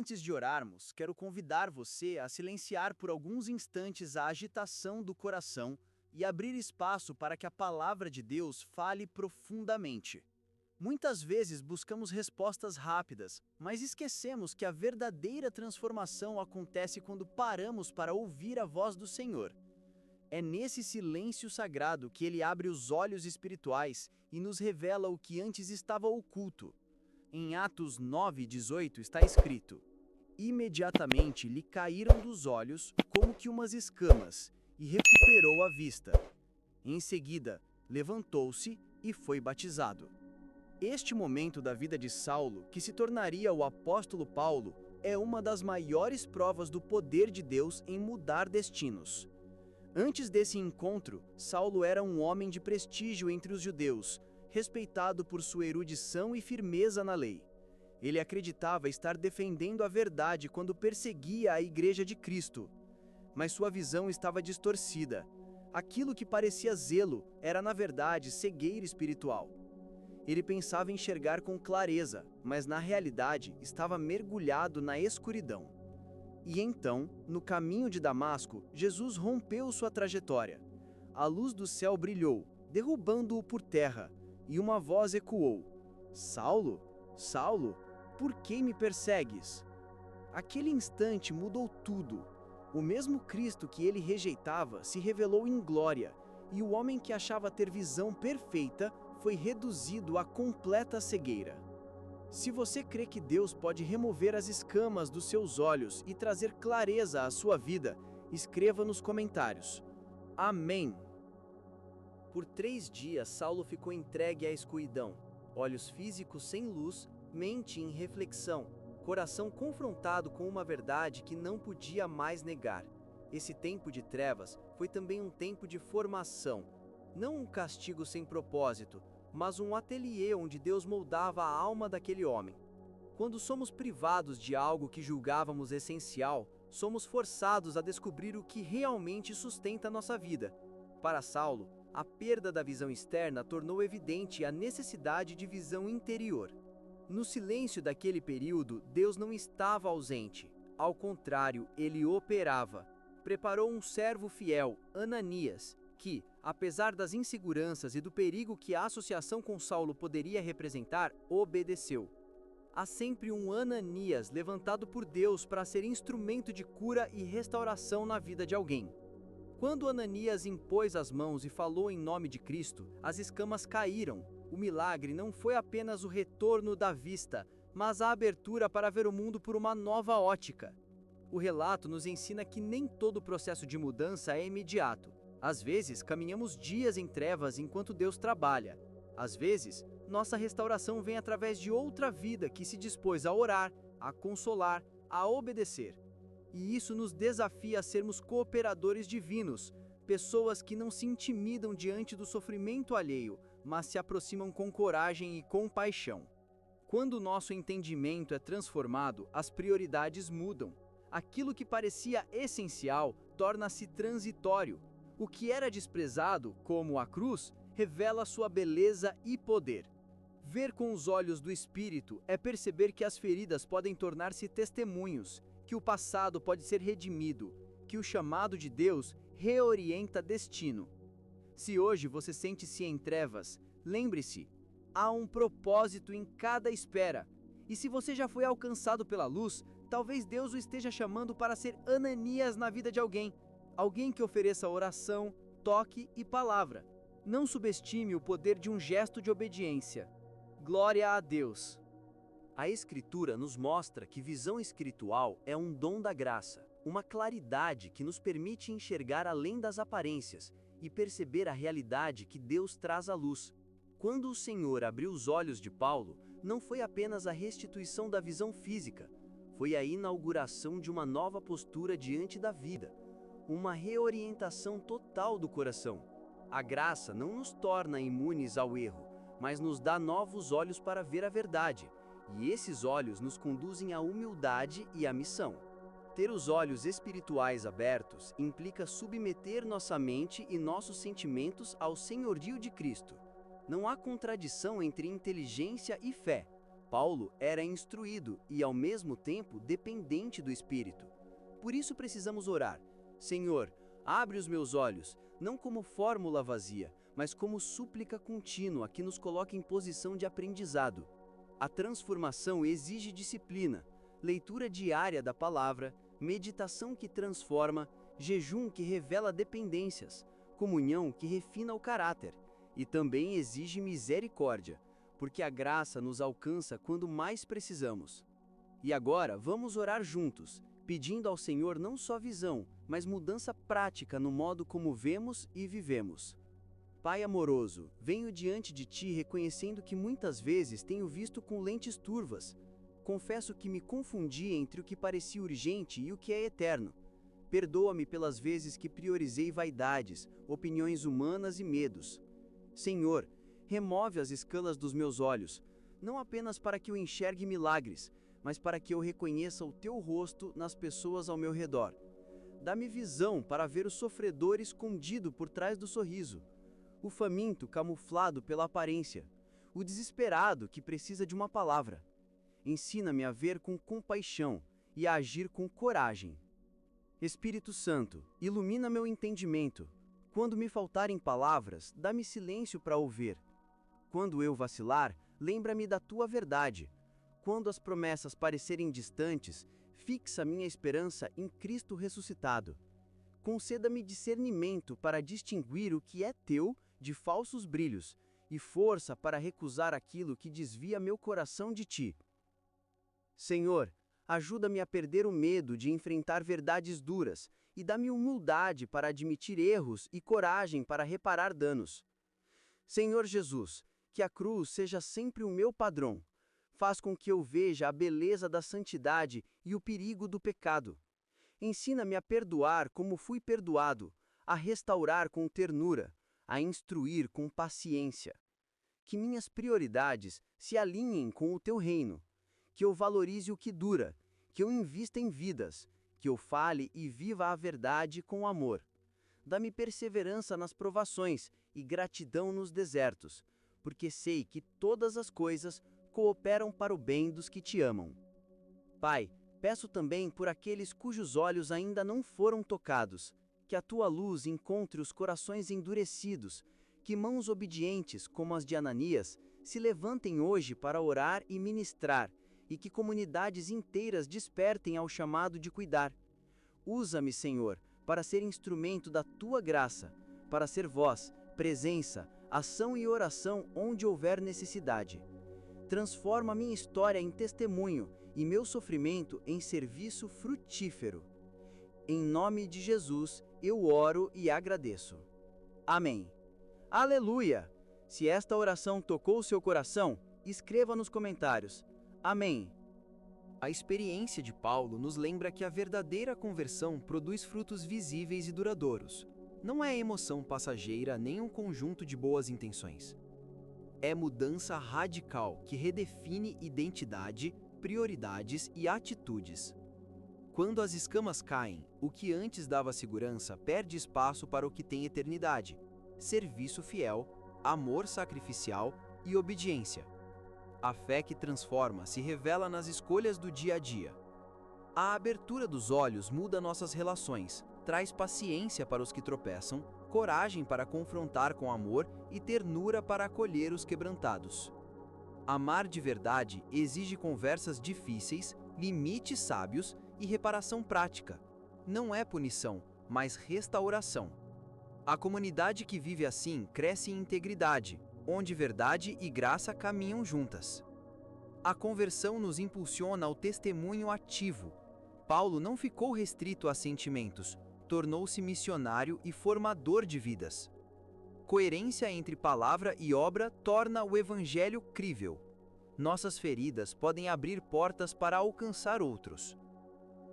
Antes de orarmos, quero convidar você a silenciar por alguns instantes a agitação do coração e abrir espaço para que a palavra de Deus fale profundamente. Muitas vezes buscamos respostas rápidas, mas esquecemos que a verdadeira transformação acontece quando paramos para ouvir a voz do Senhor. É nesse silêncio sagrado que ele abre os olhos espirituais e nos revela o que antes estava oculto. Em Atos 9:18 está escrito: Imediatamente lhe caíram dos olhos como que umas escamas, e recuperou a vista. Em seguida, levantou-se e foi batizado. Este momento da vida de Saulo, que se tornaria o apóstolo Paulo, é uma das maiores provas do poder de Deus em mudar destinos. Antes desse encontro, Saulo era um homem de prestígio entre os judeus, respeitado por sua erudição e firmeza na lei. Ele acreditava estar defendendo a verdade quando perseguia a Igreja de Cristo. Mas sua visão estava distorcida. Aquilo que parecia zelo era, na verdade, cegueira espiritual. Ele pensava enxergar com clareza, mas na realidade estava mergulhado na escuridão. E então, no caminho de Damasco, Jesus rompeu sua trajetória. A luz do céu brilhou, derrubando-o por terra, e uma voz ecoou: Saulo, Saulo, por que me persegues? Aquele instante mudou tudo. O mesmo Cristo que ele rejeitava se revelou em glória, e o homem que achava ter visão perfeita foi reduzido à completa cegueira. Se você crê que Deus pode remover as escamas dos seus olhos e trazer clareza à sua vida, escreva nos comentários. Amém. Por 3 dias, Saulo ficou entregue à escuridão, olhos físicos sem luz, mente em reflexão, coração confrontado com uma verdade que não podia mais negar. Esse tempo de trevas foi também um tempo de formação, não um castigo sem propósito, mas um ateliê onde Deus moldava a alma daquele homem. Quando somos privados de algo que julgávamos essencial, somos forçados a descobrir o que realmente sustenta nossa vida. Para Saulo, a perda da visão externa tornou evidente a necessidade de visão interior. No silêncio daquele período, Deus não estava ausente. Ao contrário, ele operava. Preparou um servo fiel, Ananias, que, apesar das inseguranças e do perigo que a associação com Saulo poderia representar, obedeceu. Há sempre um Ananias levantado por Deus para ser instrumento de cura e restauração na vida de alguém. Quando Ananias impôs as mãos e falou em nome de Cristo, as escamas caíram. O milagre não foi apenas o retorno da vista, mas a abertura para ver o mundo por uma nova ótica. O relato nos ensina que nem todo processo de mudança é imediato. Às vezes, caminhamos dias em trevas enquanto Deus trabalha. Às vezes, nossa restauração vem através de outra vida que se dispôs a orar, a consolar, a obedecer. E isso nos desafia a sermos cooperadores divinos, pessoas que não se intimidam diante do sofrimento alheio, mas se aproximam com coragem e compaixão. Quando o nosso entendimento é transformado, as prioridades mudam. Aquilo que parecia essencial torna-se transitório. O que era desprezado, como a cruz, revela sua beleza e poder. Ver com os olhos do Espírito é perceber que as feridas podem tornar-se testemunhos, que o passado pode ser redimido, que o chamado de Deus reorienta destino. Se hoje você sente-se em trevas, lembre-se, há um propósito em cada espera. E se você já foi alcançado pela luz, talvez Deus o esteja chamando para ser Ananias na vida de alguém. Alguém que ofereça oração, toque e palavra. Não subestime o poder de um gesto de obediência. Glória a Deus! A Escritura nos mostra que visão espiritual é um dom da graça, uma claridade que nos permite enxergar além das aparências e perceber a realidade que Deus traz à luz. Quando o Senhor abriu os olhos de Paulo, não foi apenas a restituição da visão física, foi a inauguração de uma nova postura diante da vida. Uma reorientação total do coração. A graça não nos torna imunes ao erro, mas nos dá novos olhos para ver a verdade, e esses olhos nos conduzem à humildade e à missão. Ter os olhos espirituais abertos implica submeter nossa mente e nossos sentimentos ao senhorio de Cristo. Não há contradição entre inteligência e fé. Paulo era instruído e, ao mesmo tempo, dependente do Espírito. Por isso precisamos orar: Senhor, abre os meus olhos, não como fórmula vazia, mas como súplica contínua que nos coloca em posição de aprendizado. A transformação exige disciplina, leitura diária da palavra, meditação que transforma, jejum que revela dependências, comunhão que refina o caráter, e também exige misericórdia, porque a graça nos alcança quando mais precisamos. E agora vamos orar juntos, pedindo ao Senhor não só visão, mas mudança prática no modo como vemos e vivemos. Pai amoroso, venho diante de Ti reconhecendo que muitas vezes tenho visto com lentes turvas. Confesso que me confundi entre o que parecia urgente e o que é eterno. Perdoa-me pelas vezes que priorizei vaidades, opiniões humanas e medos. Senhor, remove as escalas dos meus olhos, não apenas para que eu enxergue milagres, mas para que eu reconheça o Teu rosto nas pessoas ao meu redor. Dá-me visão para ver o sofredor escondido por trás do sorriso, o faminto camuflado pela aparência, o desesperado que precisa de uma palavra. Ensina-me a ver com compaixão e a agir com coragem. Espírito Santo, ilumina meu entendimento. Quando me faltarem palavras, dá-me silêncio para ouvir. Quando eu vacilar, lembra-me da Tua verdade. Quando as promessas parecerem distantes, fixa minha esperança em Cristo ressuscitado. Conceda-me discernimento para distinguir o que é Teu de falsos brilhos, e força para recusar aquilo que desvia meu coração de Ti. Senhor, ajuda-me a perder o medo de enfrentar verdades duras, e dá-me humildade para admitir erros e coragem para reparar danos. Senhor Jesus, que a cruz seja sempre o meu padrão. Faz com que eu veja a beleza da santidade e o perigo do pecado. Ensina-me a perdoar como fui perdoado, a restaurar com ternura, a instruir com paciência. Que minhas prioridades se alinhem com o Teu reino, que eu valorize o que dura, que eu invista em vidas, que eu fale e viva a verdade com amor. Dá-me perseverança nas provações e gratidão nos desertos, porque sei que todas as coisas cooperam para o bem dos que Te amam. Pai, peço também por aqueles cujos olhos ainda não foram tocados, que a Tua luz encontre os corações endurecidos, que mãos obedientes, como as de Ananias, se levantem hoje para orar e ministrar, e que comunidades inteiras despertem ao chamado de cuidar. Usa-me, Senhor, para ser instrumento da Tua graça, para ser voz, presença, ação e oração onde houver necessidade. Transforma minha história em testemunho e meu sofrimento em serviço frutífero. Em nome de Jesus, eu oro e agradeço. Amém. Aleluia! Se esta oração tocou seu coração, escreva nos comentários. Amém. A experiência de Paulo nos lembra que a verdadeira conversão produz frutos visíveis e duradouros. Não é emoção passageira nem um conjunto de boas intenções. É mudança radical que redefine identidade, prioridades e atitudes. Quando as escamas caem, o que antes dava segurança perde espaço para o que tem eternidade: serviço fiel, amor sacrificial e obediência. A fé que transforma se revela nas escolhas do dia a dia. A abertura dos olhos muda nossas relações, traz paciência para os que tropeçam, coragem para confrontar com amor e ternura para acolher os quebrantados. Amar de verdade exige conversas difíceis, limites sábios e reparação prática. Não é punição, mas restauração. A comunidade que vive assim cresce em integridade, onde verdade e graça caminham juntas. A conversão nos impulsiona ao testemunho ativo. Paulo não ficou restrito a sentimentos, tornou-se missionário e formador de vidas. Coerência entre palavra e obra torna o evangelho crível. Nossas feridas podem abrir portas para alcançar outros.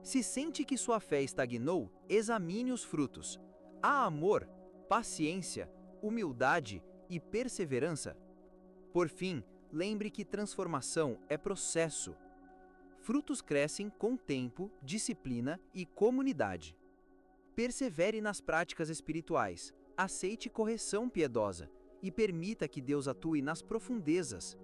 Se sente que sua fé estagnou, examine os frutos. Há amor, paciência, humildade e perseverança? Por fim, lembre que transformação é processo. Frutos crescem com tempo, disciplina e comunidade. Persevere nas práticas espirituais, aceite correção piedosa e permita que Deus atue nas profundezas.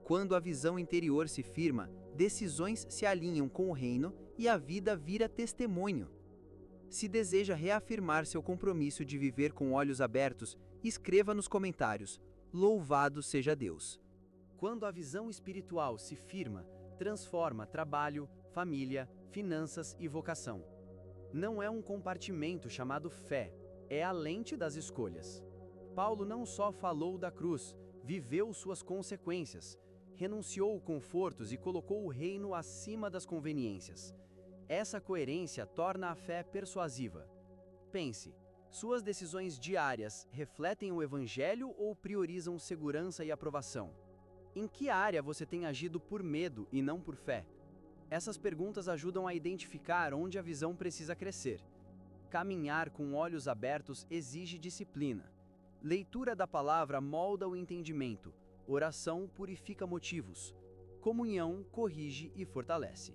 Quando a visão interior se firma, decisões se alinham com o reino e a vida vira testemunho. Se deseja reafirmar seu compromisso de viver com olhos abertos, escreva nos comentários: Louvado seja Deus! Quando a visão espiritual se firma, transforma trabalho, família, finanças e vocação. Não é um compartimento chamado fé, é a lente das escolhas. Paulo não só falou da cruz, viveu suas consequências, renunciou confortos e colocou o reino acima das conveniências. Essa coerência torna a fé persuasiva. Pense, suas decisões diárias refletem o Evangelho ou priorizam segurança e aprovação? Em que área você tem agido por medo e não por fé? Essas perguntas ajudam a identificar onde a visão precisa crescer. Caminhar com olhos abertos exige disciplina. Leitura da palavra molda o entendimento. Oração purifica motivos. Comunhão corrige e fortalece.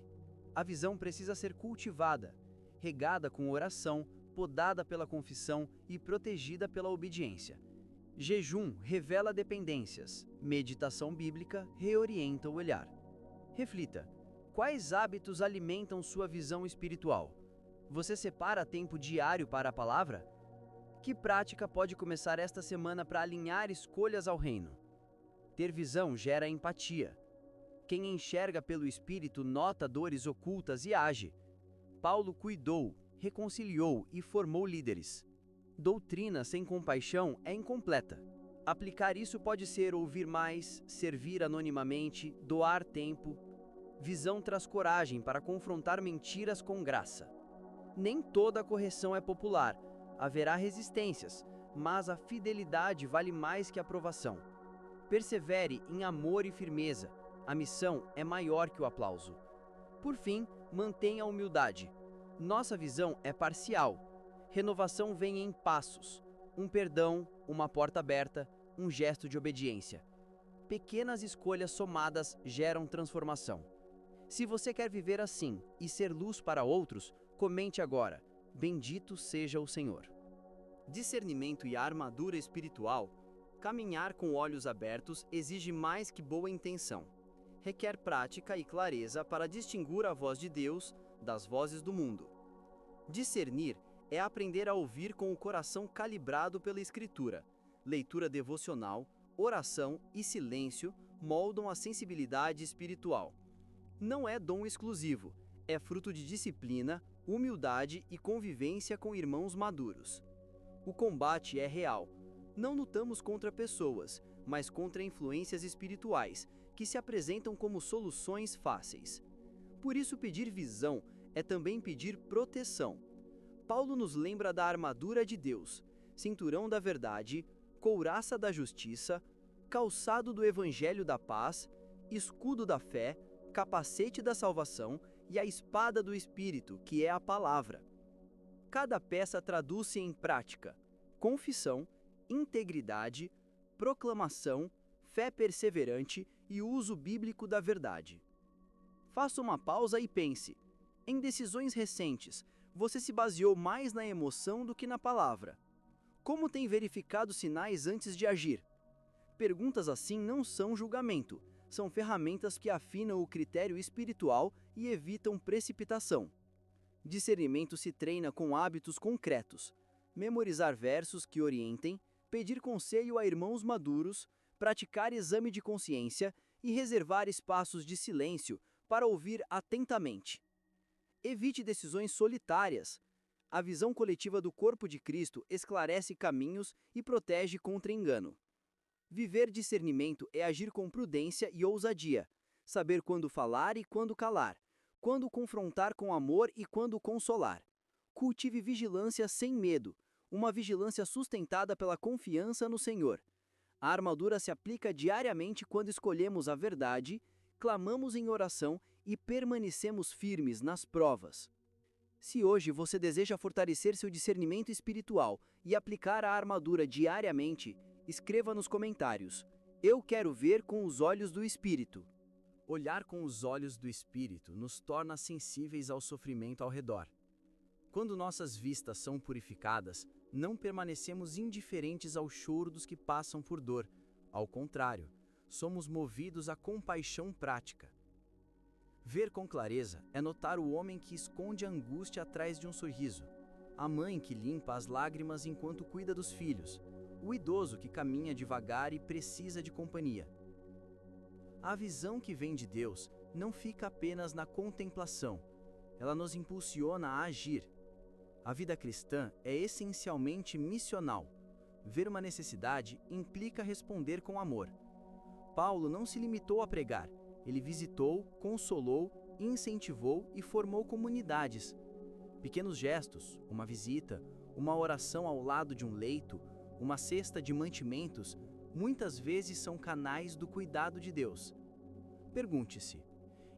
A visão precisa ser cultivada, regada com oração, podada pela confissão e protegida pela obediência. Jejum revela dependências. Meditação bíblica reorienta o olhar. Reflita: quais hábitos alimentam sua visão espiritual? Você separa tempo diário para a palavra? Que prática pode começar esta semana para alinhar escolhas ao reino? Ter visão gera empatia. Quem enxerga pelo Espírito nota dores ocultas e age. Paulo cuidou, reconciliou e formou líderes. Doutrina sem compaixão é incompleta. Aplicar isso pode ser ouvir mais, servir anonimamente, doar tempo. Visão traz coragem para confrontar mentiras com graça. Nem toda correção é popular, haverá resistências, mas a fidelidade vale mais que a aprovação. Persevere em amor e firmeza, a missão é maior que o aplauso. Por fim, mantenha a humildade. Nossa visão é parcial. Renovação vem em passos. Um perdão, uma porta aberta, um gesto de obediência. Pequenas escolhas somadas geram transformação. Se você quer viver assim e ser luz para outros, comente agora: Bendito seja o Senhor. Discernimento e armadura espiritual. Caminhar com olhos abertos exige mais que boa intenção. Requer prática e clareza para distinguir a voz de Deus das vozes do mundo. Discernir é aprender a ouvir com o coração calibrado pela Escritura. Leitura devocional, oração e silêncio moldam a sensibilidade espiritual. Não é dom exclusivo, é fruto de disciplina, humildade e convivência com irmãos maduros. O combate é real. Não lutamos contra pessoas, mas contra influências espirituais, que se apresentam como soluções fáceis. Por isso, pedir visão é também pedir proteção. Paulo nos lembra da armadura de Deus, cinturão da verdade, couraça da justiça, calçado do evangelho da paz, escudo da fé, capacete da salvação e a espada do Espírito, que é a palavra. Cada peça traduz-se em prática, confissão, integridade, proclamação, fé perseverante e uso bíblico da verdade. Faça uma pausa e pense. Em decisões recentes, você se baseou mais na emoção do que na palavra. Como tem verificado sinais antes de agir? Perguntas assim não são julgamento, são ferramentas que afinam o critério espiritual e evitam precipitação. Discernimento se treina com hábitos concretos: memorizar versos que orientem, pedir conselho a irmãos maduros, praticar exame de consciência e reservar espaços de silêncio para ouvir atentamente. Evite decisões solitárias. A visão coletiva do corpo de Cristo esclarece caminhos e protege contra engano. Viver discernimento é agir com prudência e ousadia, saber quando falar e quando calar, quando confrontar com amor e quando consolar. Cultive vigilância sem medo, uma vigilância sustentada pela confiança no Senhor. A armadura se aplica diariamente quando escolhemos a verdade, clamamos em oração e permanecemos firmes nas provas. Se hoje você deseja fortalecer seu discernimento espiritual e aplicar a armadura diariamente, escreva nos comentários: Eu quero ver com os olhos do Espírito. Olhar com os olhos do Espírito nos torna sensíveis ao sofrimento ao redor. Quando nossas vistas são purificadas, não permanecemos indiferentes ao choro dos que passam por dor. Ao contrário, somos movidos à compaixão prática. Ver com clareza é notar o homem que esconde a angústia atrás de um sorriso, a mãe que limpa as lágrimas enquanto cuida dos filhos, o idoso que caminha devagar e precisa de companhia. A visão que vem de Deus não fica apenas na contemplação, ela nos impulsiona a agir. A vida cristã é essencialmente missional. Ver uma necessidade implica responder com amor. Paulo não se limitou a pregar, ele visitou, consolou, incentivou e formou comunidades. Pequenos gestos, uma visita, uma oração ao lado de um leito, uma cesta de mantimentos, muitas vezes são canais do cuidado de Deus. Pergunte-se: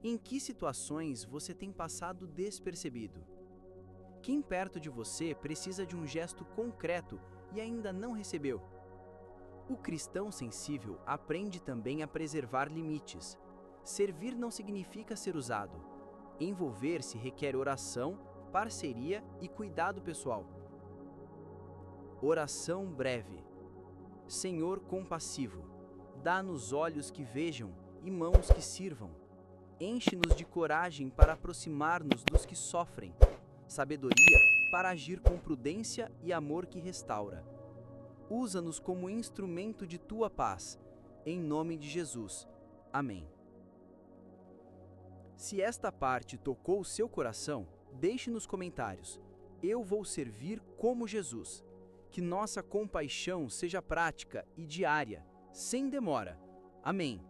em que situações você tem passado despercebido? Quem perto de você precisa de um gesto concreto e ainda não recebeu? O cristão sensível aprende também a preservar limites. Servir não significa ser usado. Envolver-se requer oração, parceria e cuidado pessoal. Oração breve. Senhor compassivo, dá-nos olhos que vejam e mãos que sirvam. Enche-nos de coragem para aproximar-nos dos que sofrem, sabedoria para agir com prudência e amor que restaura. Usa-nos como instrumento de tua paz, em nome de Jesus. Amém. Se esta parte tocou o seu coração, deixe nos comentários. Eu vou servir como Jesus. Que nossa compaixão seja prática e diária, sem demora. Amém.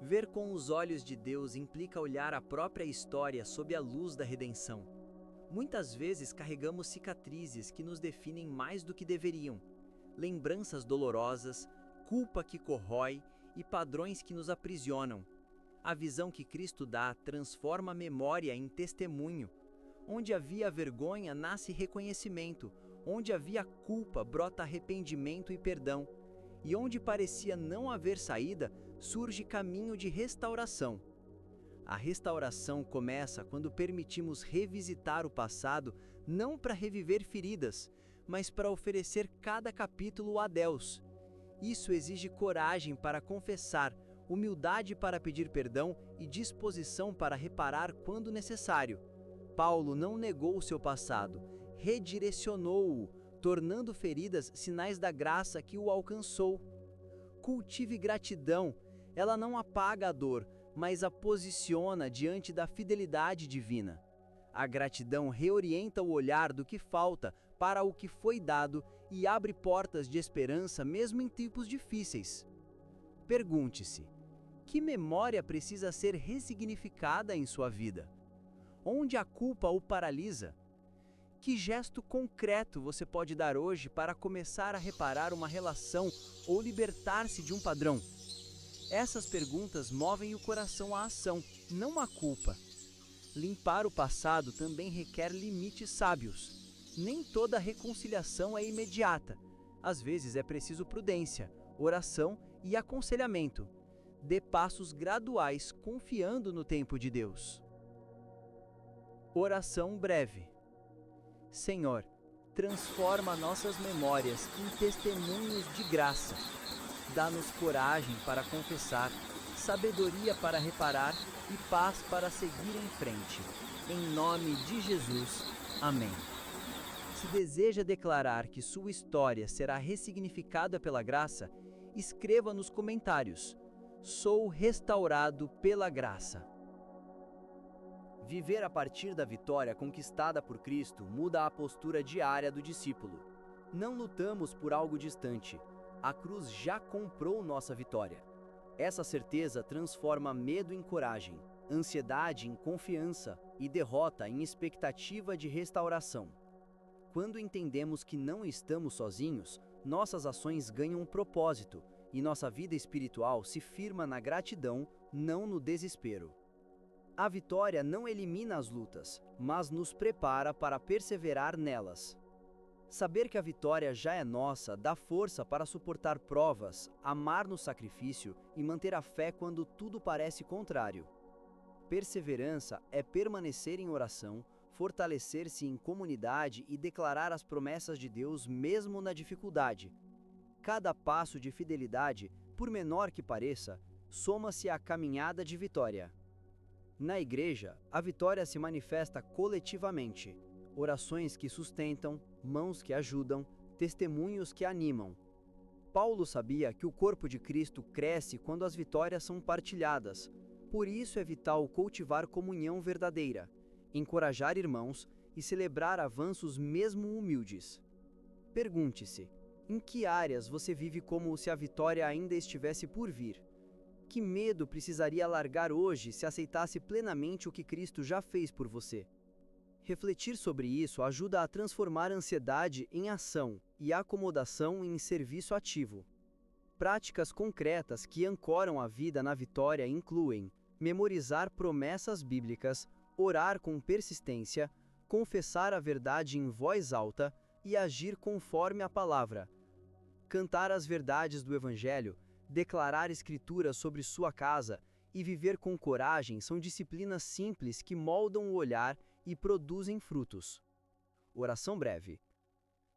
Ver com os olhos de Deus implica olhar a própria história sob a luz da redenção. Muitas vezes carregamos cicatrizes que nos definem mais do que deveriam, lembranças dolorosas, culpa que corrói e padrões que nos aprisionam. A visão que Cristo dá transforma a memória em testemunho. Onde havia vergonha, nasce reconhecimento. Onde havia culpa, brota arrependimento e perdão. E onde parecia não haver saída, surge caminho de restauração. A restauração começa quando permitimos revisitar o passado, não para reviver feridas, mas para oferecer cada capítulo a Deus. Isso exige coragem para confessar, humildade para pedir perdão e disposição para reparar quando necessário. Paulo não negou o seu passado, redirecionou-o, tornando feridas sinais da graça que o alcançou. Cultive gratidão, ela não apaga a dor, mas a posiciona diante da fidelidade divina. A gratidão reorienta o olhar do que falta para o que foi dado e abre portas de esperança mesmo em tempos difíceis. Pergunte-se: que memória precisa ser ressignificada em sua vida? Onde a culpa o paralisa? Que gesto concreto você pode dar hoje para começar a reparar uma relação ou libertar-se de um padrão? Essas perguntas movem o coração à ação, não à culpa. Limpar o passado também requer limites sábios. Nem toda reconciliação é imediata. Às vezes é preciso prudência, oração e aconselhamento. Dê passos graduais, confiando no tempo de Deus. Oração breve. Senhor, transforma nossas memórias em testemunhos de graça. Dá-nos coragem para confessar, sabedoria para reparar e paz para seguir em frente. Em nome de Jesus. Amém. Se deseja declarar que sua história será ressignificada pela graça, escreva nos comentários: sou restaurado pela graça. Viver a partir da vitória conquistada por Cristo muda a postura diária do discípulo. Não lutamos por algo distante. A cruz já comprou nossa vitória. Essa certeza transforma medo em coragem, ansiedade em confiança e derrota em expectativa de restauração. Quando entendemos que não estamos sozinhos, nossas ações ganham um propósito e nossa vida espiritual se firma na gratidão, não no desespero. A vitória não elimina as lutas, mas nos prepara para perseverar nelas. Saber que a vitória já é nossa dá força para suportar provas, amar no sacrifício e manter a fé quando tudo parece contrário. Perseverança é permanecer em oração, fortalecer-se em comunidade e declarar as promessas de Deus mesmo na dificuldade. Cada passo de fidelidade por menor que pareça, soma-se à caminhada de vitória. Na igreja, a vitória se manifesta coletivamente. Orações que sustentam, mãos que ajudam, testemunhos que animam. Paulo sabia que o corpo de Cristo cresce quando as vitórias são partilhadas. Por isso é vital cultivar comunhão verdadeira, encorajar irmãos e celebrar avanços mesmo humildes. Pergunte-se: em que áreas você vive como se a vitória ainda estivesse por vir? Que medo precisaria largar hoje se aceitasse plenamente o que Cristo já fez por você? Refletir sobre isso ajuda a transformar a ansiedade em ação e a acomodação em serviço ativo. Práticas concretas que ancoram a vida na vitória incluem memorizar promessas bíblicas, orar com persistência, confessar a verdade em voz alta e agir conforme a palavra. Cantar as verdades do Evangelho, declarar escrituras sobre sua casa e viver com coragem são disciplinas simples que moldam o olhar e produzem frutos. Oração breve.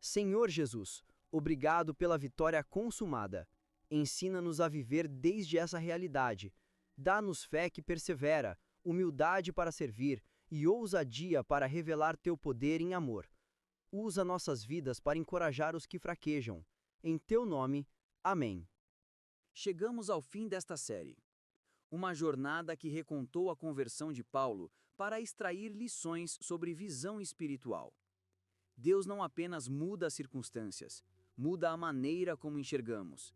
Senhor Jesus, obrigado pela vitória consumada. Ensina-nos a viver desde essa realidade. Dá-nos fé que persevera, humildade para servir e ousadia para revelar teu poder em amor. Usa nossas vidas para encorajar os que fraquejam. Em teu nome, amém. Chegamos ao fim desta série. Uma jornada que recontou a conversão de Paulo para extrair lições sobre visão espiritual. Deus não apenas muda as circunstâncias, muda a maneira como enxergamos.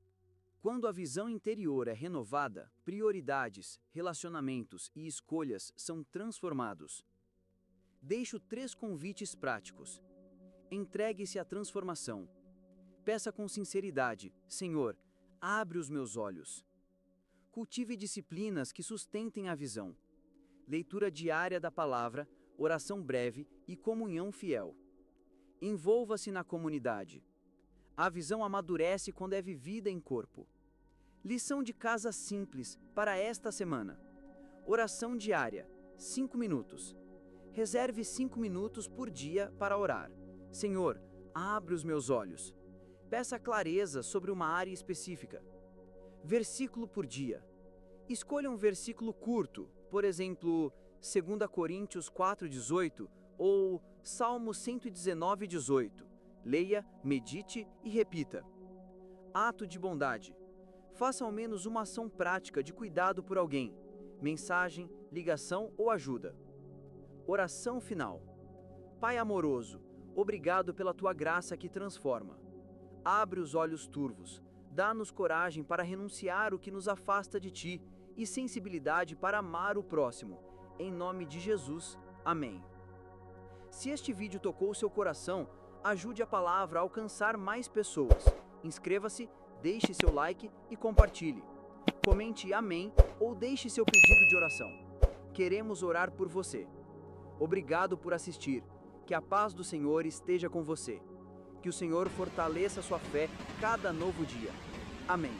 Quando a visão interior é renovada, prioridades, relacionamentos e escolhas são transformados. Deixo 3 convites práticos. Entregue-se à transformação. Peça com sinceridade: Senhor, abre os meus olhos. Cultive disciplinas que sustentem a visão. Leitura diária da palavra, oração breve e comunhão fiel. Envolva-se na comunidade. A visão amadurece quando é vivida em corpo. Lição de casa simples para esta semana. Oração diária, 5 minutos. Reserve 5 minutos por dia para orar. Senhor, abre os meus olhos. Peça clareza sobre uma área específica. Versículo por dia. Escolha um versículo curto, por exemplo, 2 Coríntios 4:18 ou Salmo 119:18. Leia, medite e repita. Ato de bondade. Faça ao menos uma ação prática de cuidado por alguém, mensagem, ligação ou ajuda. Oração final. Pai amoroso, obrigado pela tua graça que transforma. Abre os olhos turvos, dá-nos coragem para renunciar o que nos afasta de ti e sensibilidade para amar o próximo. Em nome de Jesus, amém. Se este vídeo tocou o seu coração, ajude a palavra a alcançar mais pessoas. Inscreva-se, deixe seu like e compartilhe. Comente amém ou deixe seu pedido de oração. Queremos orar por você. Obrigado por assistir. Que a paz do Senhor esteja com você. Que o Senhor fortaleça sua fé cada novo dia. Amém.